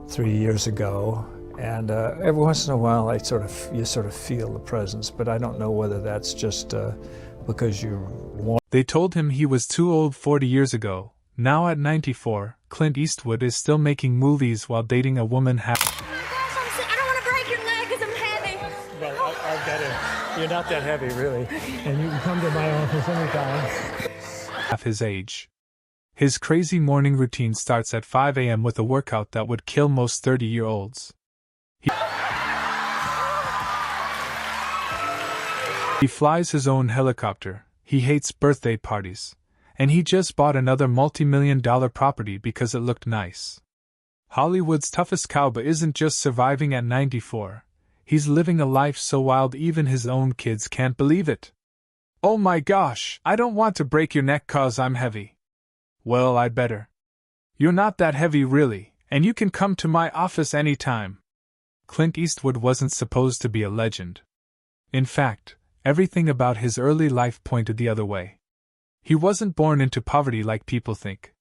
3 years ago, and every once in a while you sort of feel the presence, but I don't know whether that's just because you want. They told him he was too old 40 years ago. Now at 94, Clint Eastwood is still making movies while dating a woman half. Oh my gosh, I don't want to break your leg because I'm heavy. Well, I've got to. You're not that heavy, really, and you can come to my office anytime. Half his age. His crazy morning routine starts at 5 a.m. with a workout that would kill most 30-year-olds. He flies his own helicopter, he hates birthday parties, and he just bought another multi-million-dollar property because it looked nice. Hollywood's toughest cowboy isn't just surviving at 94, he's living a life so wild even his own kids can't believe it. Oh my gosh, I don't want to break your neck 'cause I'm heavy. Well, I'd better. You're not that heavy really, and you can come to my office anytime. Clint Eastwood wasn't supposed to be a legend. In fact, everything about his early life pointed the other way. He wasn't born into poverty like people think.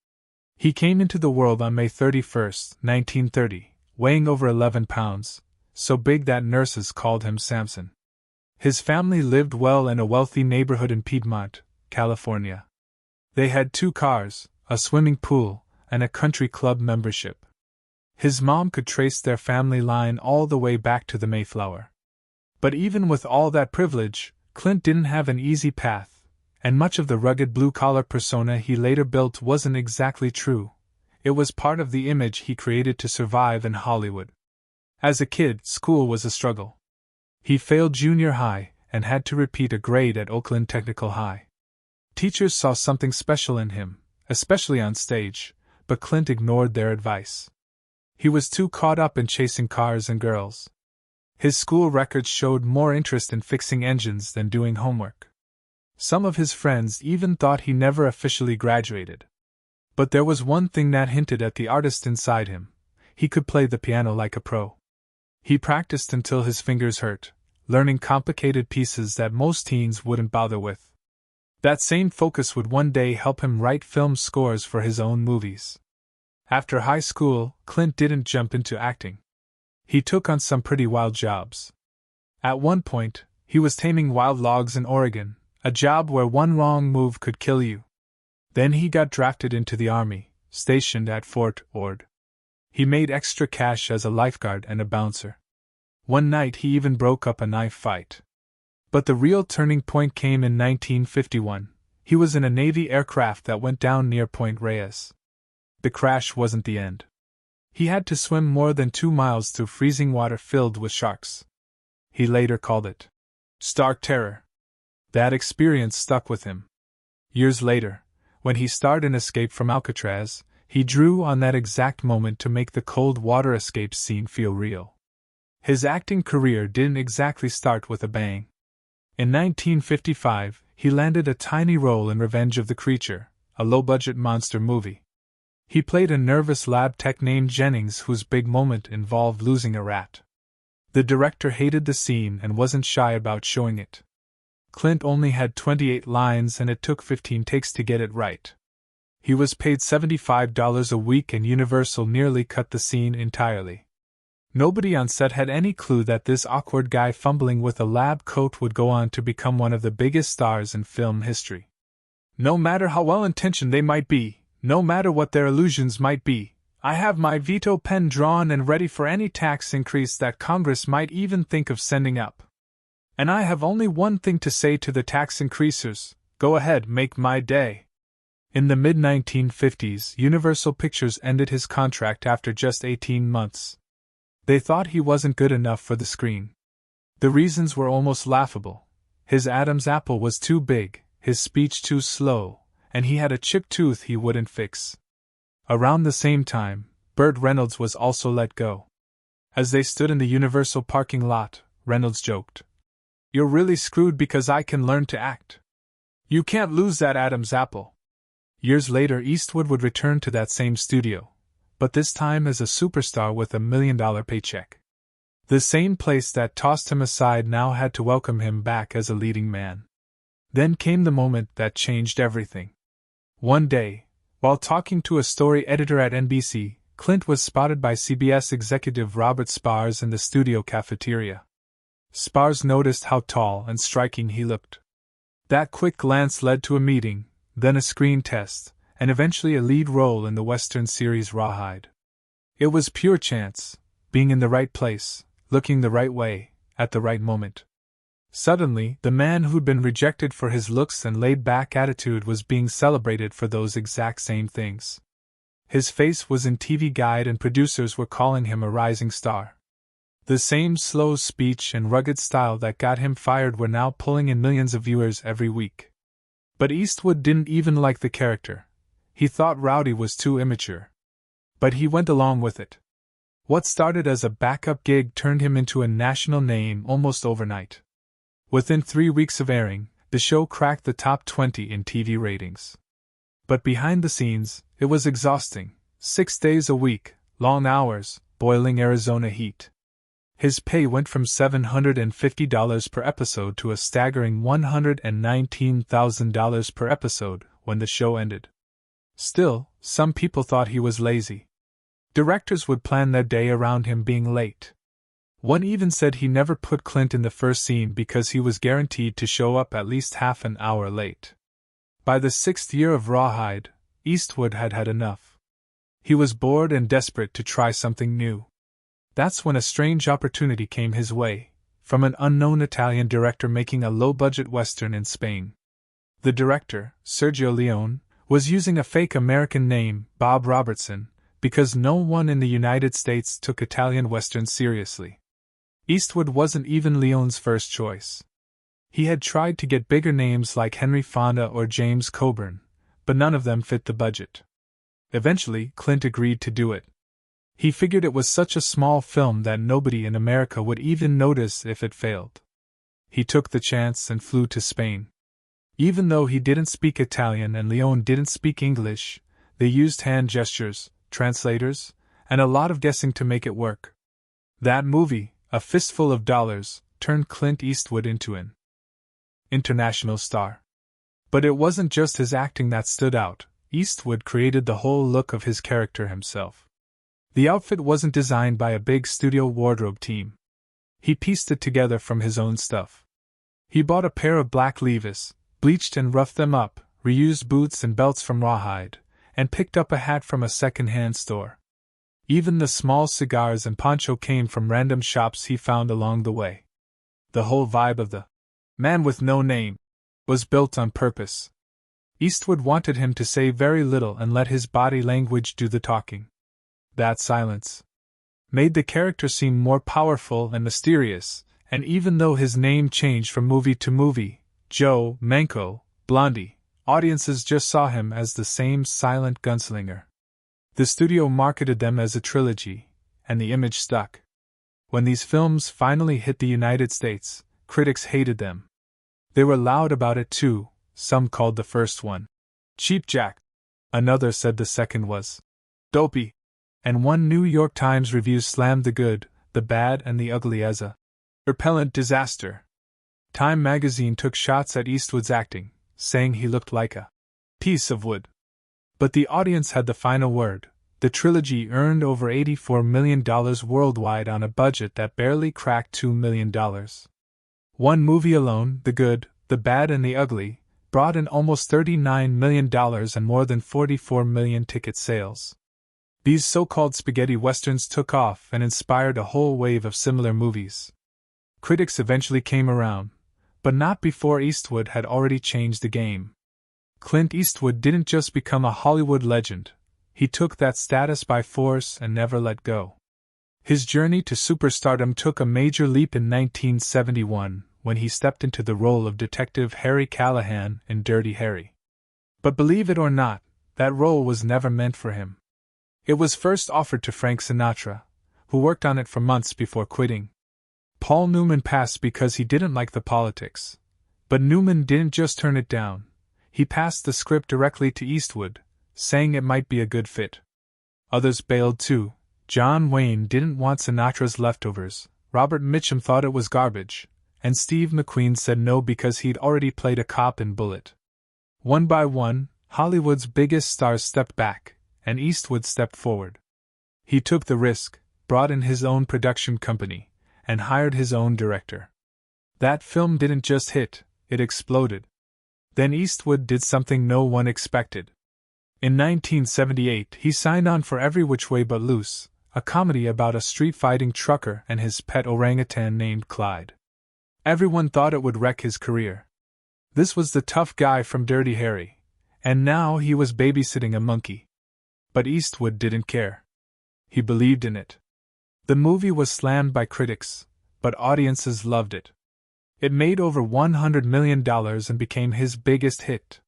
He came into the world on May 31, 1930, weighing over 11 pounds, so big that nurses called him Samson. His family lived well in a wealthy neighborhood in Piedmont, California. They had 2 cars, a swimming pool, and a country club membership. His mom could trace their family line all the way back to the Mayflower. But even with all that privilege, Clint didn't have an easy path, and much of the rugged blue-collar persona he later built wasn't exactly true. It was part of the image he created to survive in Hollywood. As a kid, school was a struggle. He failed junior high and had to repeat a grade at Oakland Technical High. Teachers saw something special in him, especially on stage, but Clint ignored their advice. He was too caught up in chasing cars and girls. His school records showed more interest in fixing engines than doing homework. Some of his friends even thought he never officially graduated. But there was one thing that hinted at the artist inside him: he could play the piano like a pro. He practiced until his fingers hurt, learning complicated pieces that most teens wouldn't bother with. That same focus would one day help him write film scores for his own movies. After high school, Clint didn't jump into acting. He took on some pretty wild jobs. At one point, he was taming wild logs in Oregon, a job where one wrong move could kill you. Then he got drafted into the Army, stationed at Fort Ord. He made extra cash as a lifeguard and a bouncer. One night he even broke up a knife fight. But the real turning point came in 1951. He was in a Navy aircraft that went down near Point Reyes. The crash wasn't the end. He had to swim more than 2 miles through freezing water filled with sharks. He later called it stark terror. That experience stuck with him. Years later, when he starred in Escape from Alcatraz, he drew on that exact moment to make the cold water escape scene feel real. His acting career didn't exactly start with a bang. In 1955, he landed a tiny role in Revenge of the Creature, a low-budget monster movie. He played a nervous lab tech named Jennings whose big moment involved losing a rat. The director hated the scene and wasn't shy about showing it. Clint only had 28 lines and it took 15 takes to get it right. He was paid $75 a week and Universal nearly cut the scene entirely. Nobody on set had any clue that this awkward guy fumbling with a lab coat would go on to become one of the biggest stars in film history. No matter how well-intentioned they might be, no matter what their illusions might be, I have my veto pen drawn and ready for any tax increase that Congress might even think of sending up. And I have only one thing to say to the tax increasers: go ahead, make my day. In the mid-1950s, Universal Pictures ended his contract after just 18 months. They thought he wasn't good enough for the screen. The reasons were almost laughable. His Adam's apple was too big, his speech too slow, and he had a chipped tooth he wouldn't fix. Around the same time, Burt Reynolds was also let go. As they stood in the Universal parking lot, Reynolds joked, "You're really screwed because I can learn to act. You can't lose that Adam's apple." Years later, Eastwood would return to that same studio, but this time as a superstar with $1 million paycheck. The same place that tossed him aside now had to welcome him back as a leading man. Then came the moment that changed everything. One day, while talking to a story editor at NBC, Clint was spotted by CBS executive Robert Spars in the studio cafeteria. Spars noticed how tall and striking he looked. That quick glance led to a meeting, then a screen test, and eventually a lead role in the Western series Rawhide. It was pure chance, being in the right place, looking the right way, at the right moment. Suddenly, the man who'd been rejected for his looks and laid-back attitude was being celebrated for those exact same things. His face was in TV Guide and producers were calling him a rising star. The same slow speech and rugged style that got him fired were now pulling in millions of viewers every week. But Eastwood didn't even like the character. He thought Rowdy was too immature. But he went along with it. What started as a backup gig turned him into a national name almost overnight. Within 3 weeks of airing, the show cracked the top 20 in TV ratings. But behind the scenes, it was exhausting. 6 days a week, long hours, boiling Arizona heat. His pay went from $750 per episode to a staggering $119,000 per episode when the show ended. Still, some people thought he was lazy. Directors would plan their day around him being late. One even said he never put Clint in the first scene because he was guaranteed to show up at least half an hour late. By the 6th year of Rawhide, Eastwood had had enough. He was bored and desperate to try something new. That's when a strange opportunity came his way, from an unknown Italian director making a low-budget western in Spain. The director, Sergio Leone, was using a fake American name, Bob Robertson, because no one in the United States took Italian westerns seriously. Eastwood wasn't even Leone's first choice. He had tried to get bigger names like Henry Fonda or James Coburn, but none of them fit the budget. Eventually, Clint agreed to do it. He figured it was such a small film that nobody in America would even notice if it failed. He took the chance and flew to Spain. Even though he didn't speak Italian and Leone didn't speak English, they used hand gestures, translators, and a lot of guessing to make it work. That movie, A Fistful of Dollars, turned Clint Eastwood into an international star. But it wasn't just his acting that stood out. Eastwood created the whole look of his character himself. The outfit wasn't designed by a big studio wardrobe team. He pieced it together from his own stuff. He bought a pair of black Levi's, bleached and roughed them up, reused boots and belts from Rawhide, and picked up a hat from a second-hand store. Even the small cigars and poncho came from random shops he found along the way. The whole vibe of the man with no name was built on purpose. Eastwood wanted him to say very little and let his body language do the talking. That silence made the character seem more powerful and mysterious, and even though his name changed from movie to movie, Joe, Manco, Blondie, audiences just saw him as the same silent gunslinger. The studio marketed them as a trilogy, and the image stuck. When these films finally hit the United States, critics hated them. They were loud about it too. Some called the first one Cheap Jack. Another said the second was dopey. And one New York Times review slammed the good, the bad, and the ugly as a repellent disaster. Time magazine took shots at Eastwood's acting, saying he looked like a piece of wood. But the audience had the final word. The trilogy earned over $84 million worldwide on a budget that barely cracked $2 million. One movie alone, The Good, the Bad, and the Ugly, brought in almost $39 million and more than 44 million ticket sales. These so-called spaghetti westerns took off and inspired a whole wave of similar movies. Critics eventually came around, but not before Eastwood had already changed the game. Clint Eastwood didn't just become a Hollywood legend, he took that status by force and never let go. His journey to superstardom took a major leap in 1971 when he stepped into the role of Detective Harry Callahan in Dirty Harry. But believe it or not, that role was never meant for him. It was first offered to Frank Sinatra, who worked on it for months before quitting. Paul Newman passed because he didn't like the politics. But Newman didn't just turn it down. He passed the script directly to Eastwood, saying it might be a good fit. Others bailed too. John Wayne didn't want Sinatra's Leftovers, Robert Mitchum thought it was garbage, and Steve McQueen said no because he'd already played a cop in Bullet. One by one, Hollywood's biggest stars stepped back, and Eastwood stepped forward. He took the risk, brought in his own production company, and hired his own director. That film didn't just hit, it exploded. Then Eastwood did something no one expected. In 1978, he signed on for Every Which Way But Loose, a comedy about a street-fighting trucker and his pet orangutan named Clyde. Everyone thought it would wreck his career. This was the tough guy from Dirty Harry, and now he was babysitting a monkey. But Eastwood didn't care. He believed in it. The movie was slammed by critics, but audiences loved it. It made over $100 million and became his biggest hit.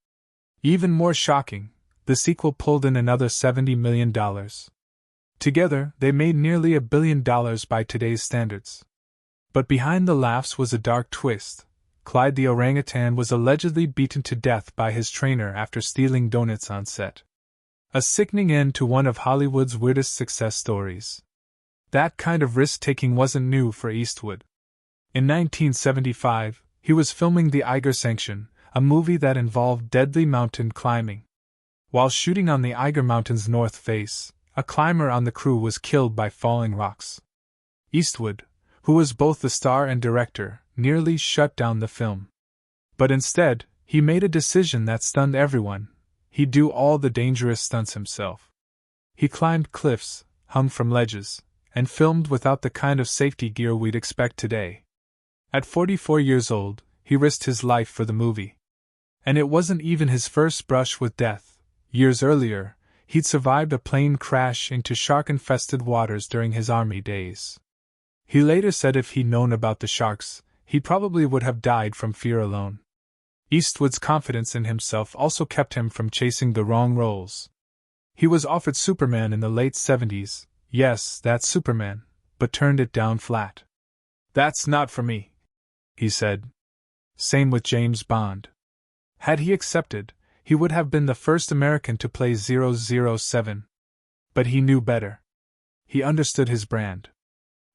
Even more shocking, the sequel pulled in another $70 million. Together, they made nearly $1 billion by today's standards. But behind the laughs was a dark twist. Clyde the orangutan was allegedly beaten to death by his trainer after stealing donuts on set. A sickening end to one of Hollywood's weirdest success stories. That kind of risk-taking wasn't new for Eastwood. In 1975, he was filming The Eiger Sanction, a movie that involved deadly mountain climbing. While shooting on the Eiger Mountain's north face, a climber on the crew was killed by falling rocks. Eastwood, who was both the star and director, nearly shut down the film. But instead, he made a decision that stunned everyone. He'd do all the dangerous stunts himself. He climbed cliffs, hung from ledges, and filmed without the kind of safety gear we'd expect today. At 44 years old, he risked his life for the movie. And it wasn't even his first brush with death. Years earlier, he'd survived a plane crash into shark-infested waters during his army days. He later said if he'd known about the sharks, he probably would have died from fear alone. Eastwood's confidence in himself also kept him from chasing the wrong roles. He was offered Superman in the late 70s, yes, that's Superman, but turned it down flat. "That's not for me," he said. Same with James Bond. Had he accepted, he would have been the first American to play 007. But he knew better. He understood his brand.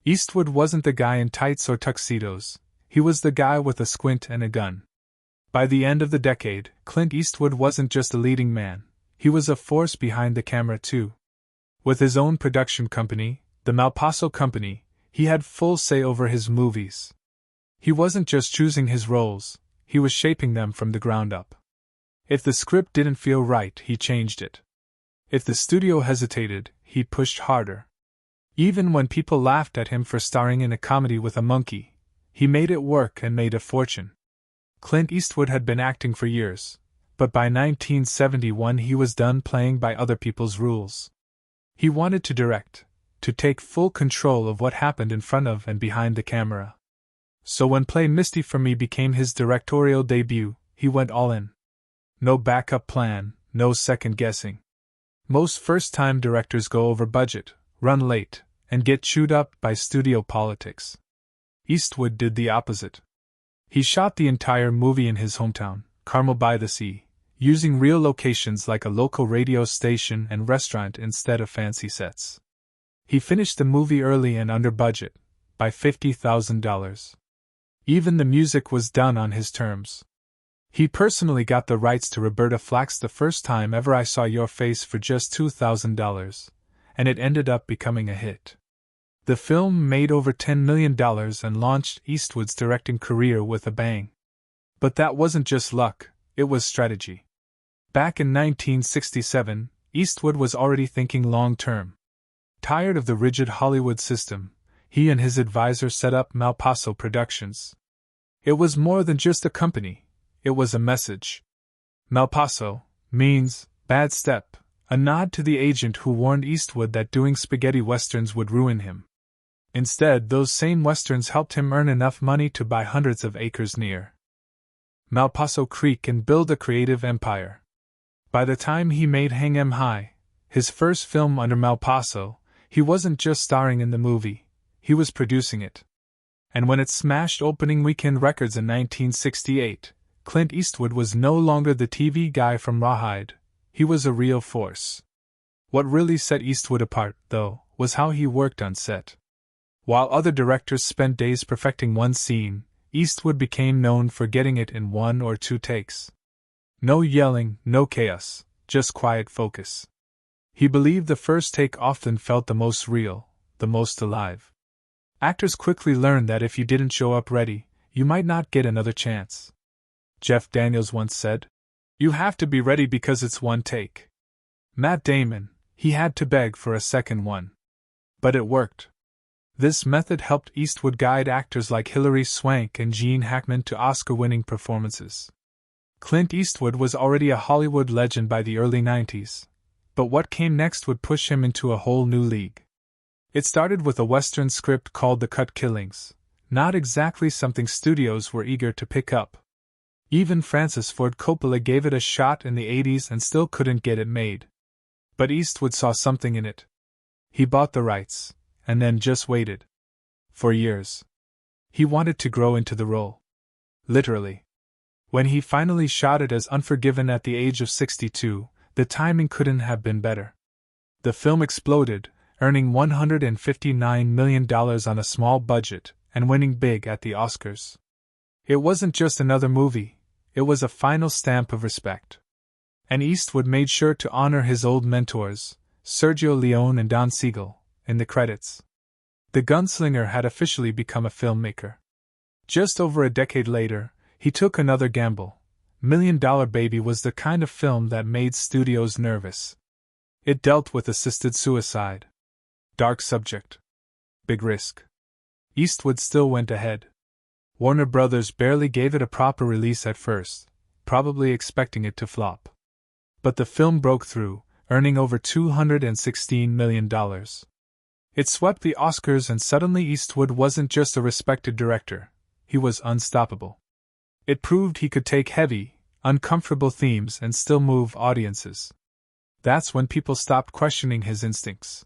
Eastwood wasn't the guy in tights or tuxedos, he was the guy with a squint and a gun. By the end of the decade, Clint Eastwood wasn't just a leading man, he was a force behind the camera too. With his own production company, the Malpaso Company, he had full say over his movies. He wasn't just choosing his roles, he was shaping them from the ground up. If the script didn't feel right, he changed it. If the studio hesitated, he pushed harder. Even when people laughed at him for starring in a comedy with a monkey, he made it work and made a fortune. Clint Eastwood had been acting for years, but by 1971 he was done playing by other people's rules. He wanted to direct, to take full control of what happened in front of and behind the camera. So when Play Misty for Me became his directorial debut, he went all in. No backup plan, no second guessing. Most first-time directors go over budget, run late, and get chewed up by studio politics. Eastwood did the opposite. He shot the entire movie in his hometown, Carmel by the Sea, using real locations like a local radio station and restaurant instead of fancy sets. He finished the movie early and under budget, by $50,000. Even the music was done on his terms. He personally got the rights to Roberta Flack's The First Time Ever I Saw Your Face for just $2,000, and it ended up becoming a hit. The film made over $10 million and launched Eastwood's directing career with a bang. But that wasn't just luck, it was strategy. Back in 1967, Eastwood was already thinking long-term. Tired of the rigid Hollywood system, he and his advisor set up Malpaso Productions. It was more than just a company, it was a message. Malpaso means bad step, a nod to the agent who warned Eastwood that doing spaghetti westerns would ruin him. Instead, those same westerns helped him earn enough money to buy hundreds of acres near Malpaso Creek and build a creative empire. By the time he made Hang 'Em High, his first film under Malpaso, he wasn't just starring in the movie, he was producing it. And when it smashed opening weekend records in 1968, Clint Eastwood was no longer the TV guy from Rawhide, he was a real force. What really set Eastwood apart, though, was how he worked on set. While other directors spent days perfecting one scene, Eastwood became known for getting it in 1 or 2 takes. No yelling, no chaos, just quiet focus. He believed the first take often felt the most real, the most alive. Actors quickly learned that if you didn't show up ready, you might not get another chance. Jeff Daniels once said, "You have to be ready because it's one take." Matt Damon, he had to beg for a second one. But it worked. This method helped Eastwood guide actors like Hilary Swank and Gene Hackman to Oscar-winning performances. Clint Eastwood was already a Hollywood legend by the early 90s, but what came next would push him into a whole new league. It started with a Western script called The Cut Killings, not exactly something studios were eager to pick up. Even Francis Ford Coppola gave it a shot in the 80s and still couldn't get it made. But Eastwood saw something in it. He bought the rights, and then just waited. For years. He wanted to grow into the role. Literally. When he finally shot it as Unforgiven at the age of 62, the timing couldn't have been better. The film exploded, earning $159 million on a small budget and winning big at the Oscars. It wasn't just another movie, it was a final stamp of respect. And Eastwood made sure to honor his old mentors, Sergio Leone and Don Siegel, in the credits. The gunslinger had officially become a filmmaker. Just over a decade later, he took another gamble. $1 Million Baby was the kind of film that made studios nervous. It dealt with assisted suicide. Dark subject. Big risk. Eastwood still went ahead. Warner Brothers barely gave it a proper release at first, probably expecting it to flop. But the film broke through, earning over $216 million. It swept the Oscars, and suddenly Eastwood wasn't just a respected director, he was unstoppable. It proved he could take heavy, uncomfortable themes and still move audiences. That's when people stopped questioning his instincts.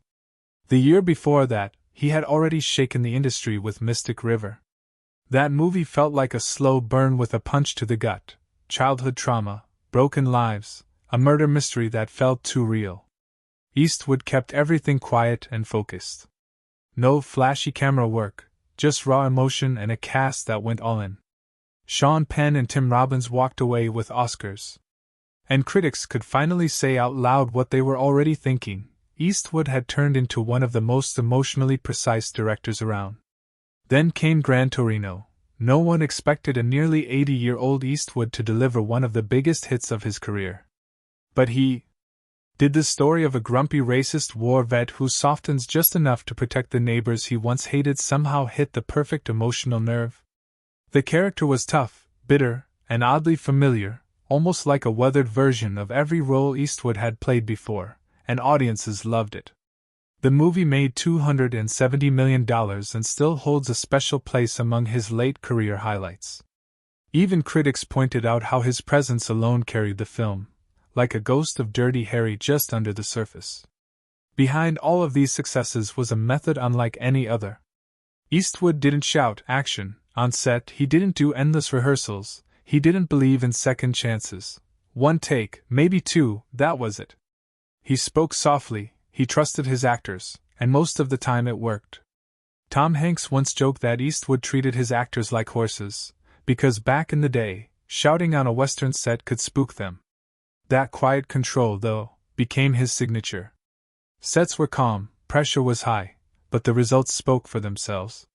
The year before that, he had already shaken the industry with Mystic River. That movie felt like a slow burn with a punch to the gut, childhood trauma, broken lives, a murder mystery that felt too real. Eastwood kept everything quiet and focused. No flashy camera work, just raw emotion and a cast that went all in. Sean Penn and Tim Robbins walked away with Oscars. And critics could finally say out loud what they were already thinking: Eastwood had turned into one of the most emotionally precise directors around. Then came Gran Torino. No one expected a nearly 80-year-old Eastwood to deliver one of the biggest hits of his career. But he did. The story of a grumpy racist war vet who softens just enough to protect the neighbors he once hated somehow hit the perfect emotional nerve. The character was tough, bitter, and oddly familiar, almost like a weathered version of every role Eastwood had played before, and audiences loved it. The movie made $270 million and still holds a special place among his late career highlights. Even critics pointed out how his presence alone carried the film, like a ghost of Dirty Harry just under the surface. Behind all of these successes was a method unlike any other. Eastwood didn't shout action on set, he didn't do endless rehearsals, he didn't believe in second chances. One take, maybe two, that was it. He spoke softly, he trusted his actors, and most of the time it worked. Tom Hanks once joked that Eastwood treated his actors like horses, because back in the day, shouting on a Western set could spook them. That quiet control, though, became his signature. Sets were calm, pressure was high, but the results spoke for themselves.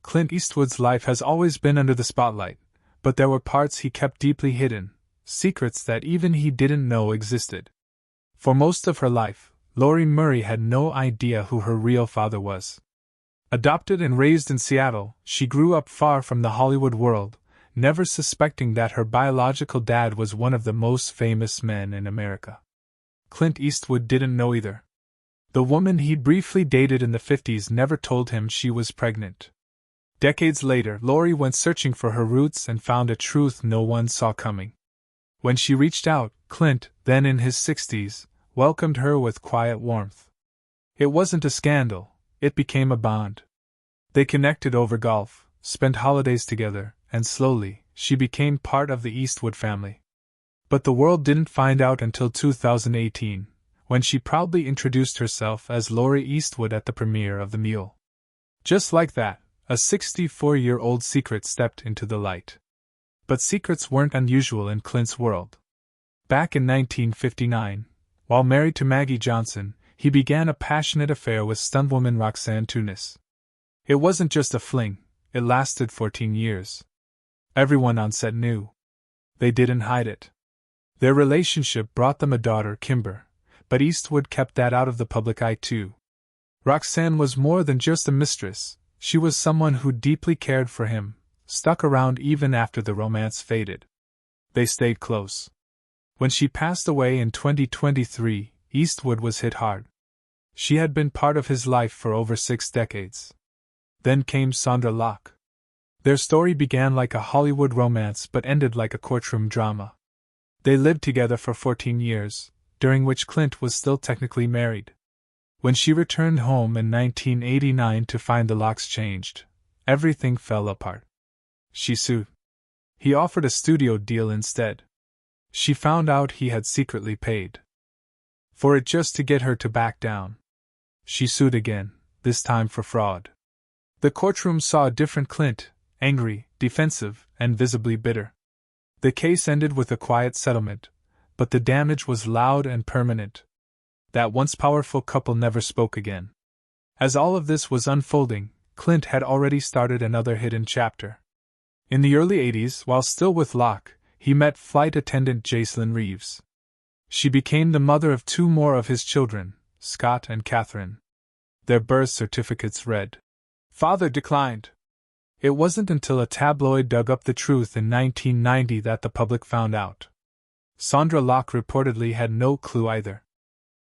Clint Eastwood's life has always been under the spotlight, but there were parts he kept deeply hidden, secrets that even he didn't know existed. For most of her life, Laurie Murray had no idea who her real father was. Adopted and raised in Seattle, she grew up far from the Hollywood world, never suspecting that her biological dad was one of the most famous men in America. Clint Eastwood didn't know either. The woman he'd briefly dated in the 50s never told him she was pregnant. Decades later, Laurie went searching for her roots and found a truth no one saw coming. When she reached out, Clint, then in his 60s, welcomed her with quiet warmth. It wasn't a scandal, it became a bond. They connected over golf, spent holidays together, and slowly, she became part of the Eastwood family. But the world didn't find out until 2018, when she proudly introduced herself as Laurie Eastwood at the premiere of The Mule. Just like that, a 64-year-old secret stepped into the light. But secrets weren't unusual in Clint's world. Back in 1959, while married to Maggie Johnson, he began a passionate affair with stuntwoman Roxanne Tunis. It wasn't just a fling, it lasted 14 years. Everyone on set knew. They didn't hide it. Their relationship brought them a daughter, Kimber, but Eastwood kept that out of the public eye too. Roxanne was more than just a mistress, she was someone who deeply cared for him, stuck around even after the romance faded. They stayed close. When she passed away in 2023, Eastwood was hit hard. She had been part of his life for over 6 decades. Then came Sondra Locke. Their story began like a Hollywood romance but ended like a courtroom drama. They lived together for 14 years, during which Clint was still technically married. When she returned home in 1989 to find the locks changed, everything fell apart. She sued. He offered a studio deal instead. She found out he had secretly paid for it just to get her to back down. She sued again, this time for fraud. The courtroom saw a different Clint, angry, defensive, and visibly bitter. The case ended with a quiet settlement, but the damage was loud and permanent. That once powerful couple never spoke again. As all of this was unfolding, Clint had already started another hidden chapter. In the early 80s, while still with Locke, he met flight attendant Jacelyn Reeves. She became the mother of 2 more of his children, Scott and Catherine. Their birth certificates read, "Father declined." It wasn't until a tabloid dug up the truth in 1990 that the public found out. Sondra Locke reportedly had no clue either.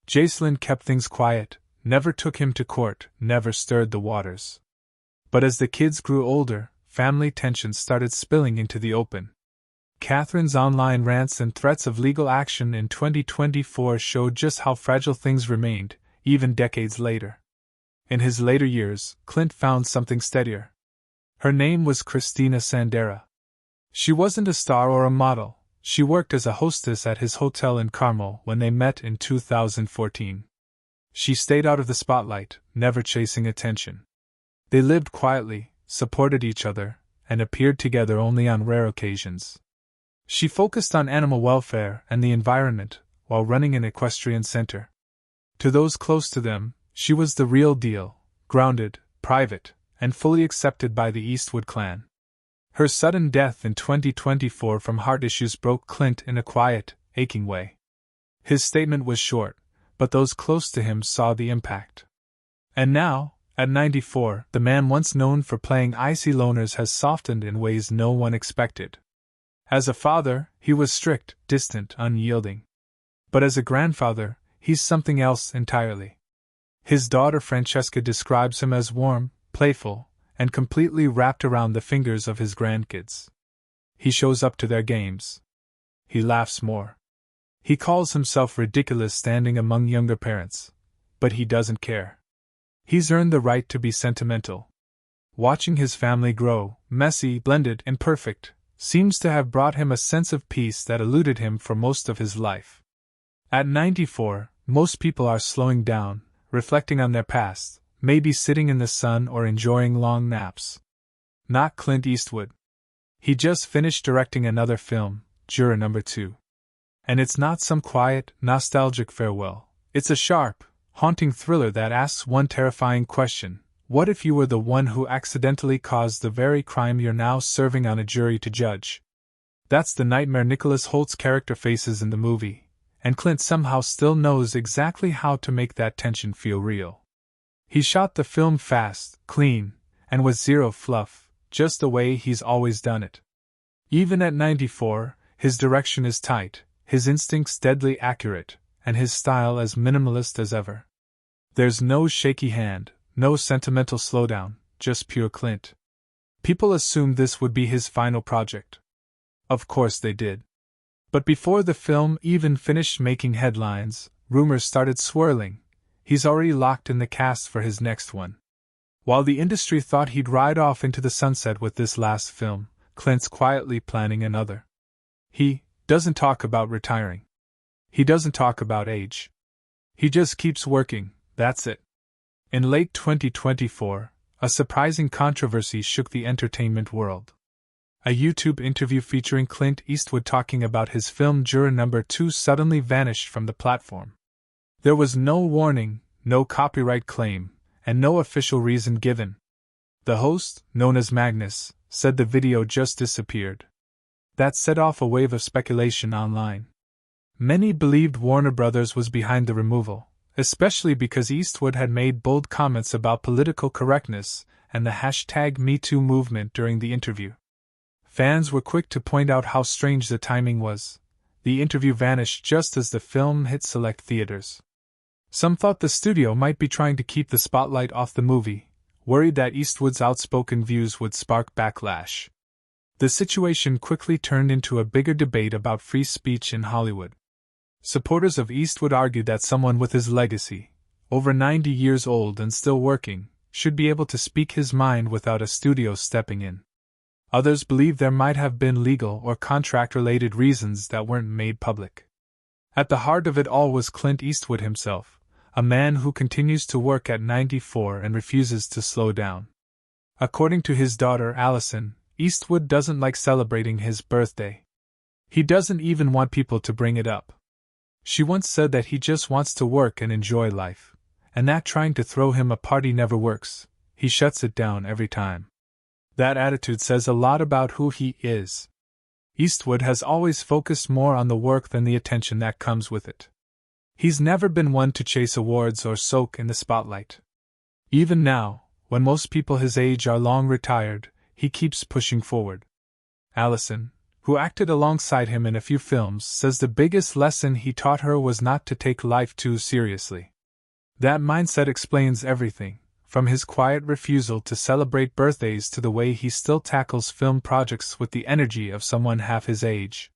Jacelyn kept things quiet, never took him to court, never stirred the waters. But as the kids grew older, family tensions started spilling into the open. Catherine's online rants and threats of legal action in 2024 showed just how fragile things remained, even decades later. In his later years, Clint found something steadier. Her name was Christina Sandera. She wasn't a star or a model, she worked as a hostess at his hotel in Carmel when they met in 2014. She stayed out of the spotlight, never chasing attention. They lived quietly, supported each other, and appeared together only on rare occasions. She focused on animal welfare and the environment while running an equestrian center. To those close to them, she was the real deal, grounded, private, and fully accepted by the Eastwood clan. Her sudden death in 2024 from heart issues broke Clint in a quiet, aching way. His statement was short, but those close to him saw the impact. And now, at 94, the man once known for playing icy loners has softened in ways no one expected. As a father, he was strict, distant, unyielding. But as a grandfather, he's something else entirely. His daughter Francesca describes him as warm, playful, and completely wrapped around the fingers of his grandkids. He shows up to their games. He laughs more. He calls himself ridiculous standing among younger parents, but he doesn't care. He's earned the right to be sentimental. Watching his family grow, messy, blended, imperfect, seems to have brought him a sense of peace that eluded him for most of his life. At 94, most people are slowing down, reflecting on their past, maybe sitting in the sun or enjoying long naps. Not Clint Eastwood. He just finished directing another film, Juror Number 2. And it's not some quiet, nostalgic farewell. It's a sharp, haunting thriller that asks one terrifying question: what if you were the one who accidentally caused the very crime you're now serving on a jury to judge? That's the nightmare Nicholas Holt's character faces in the movie, and Clint somehow still knows exactly how to make that tension feel real. He shot the film fast, clean, and with zero fluff, just the way he's always done it. Even at 94, his direction is tight, his instincts deadly accurate, and his style as minimalist as ever. There's no shaky hand, no sentimental slowdown, just pure Clint. People assumed this would be his final project. Of course they did. But before the film even finished making headlines, rumors started swirling. He's already locked in the cast for his next one. While the industry thought he'd ride off into the sunset with this last film, Clint's quietly planning another. He doesn't talk about retiring. He doesn't talk about age. He just keeps working, that's it. In late 2024, a surprising controversy shook the entertainment world. A YouTube interview featuring Clint Eastwood talking about his film Juror Number 2 suddenly vanished from the platform. There was no warning, no copyright claim, and no official reason given. The host, known as Magnus, said the video just disappeared. That set off a wave of speculation online. Many believed Warner Brothers was behind the removal, especially because Eastwood had made bold comments about political correctness and the #MeToo movement during the interview. Fans were quick to point out how strange the timing was. The interview vanished just as the film hit select theaters. Some thought the studio might be trying to keep the spotlight off the movie, worried that Eastwood's outspoken views would spark backlash. The situation quickly turned into a bigger debate about free speech in Hollywood. Supporters of Eastwood argued that someone with his legacy, over 90 years old and still working, should be able to speak his mind without a studio stepping in. Others believed there might have been legal or contract-related reasons that weren't made public. At the heart of it all was Clint Eastwood himself, a man who continues to work at 94 and refuses to slow down. According to his daughter Allison, Eastwood doesn't like celebrating his birthday. He doesn't even want people to bring it up. She once said that he just wants to work and enjoy life, and that trying to throw him a party never works. He shuts it down every time. That attitude says a lot about who he is. Eastwood has always focused more on the work than the attention that comes with it. He's never been one to chase awards or soak in the spotlight. Even now, when most people his age are long retired, he keeps pushing forward. Allison, who acted alongside him in a few films, says the biggest lesson he taught her was not to take life too seriously. That mindset explains everything, from his quiet refusal to celebrate birthdays to the way he still tackles film projects with the energy of someone half his age.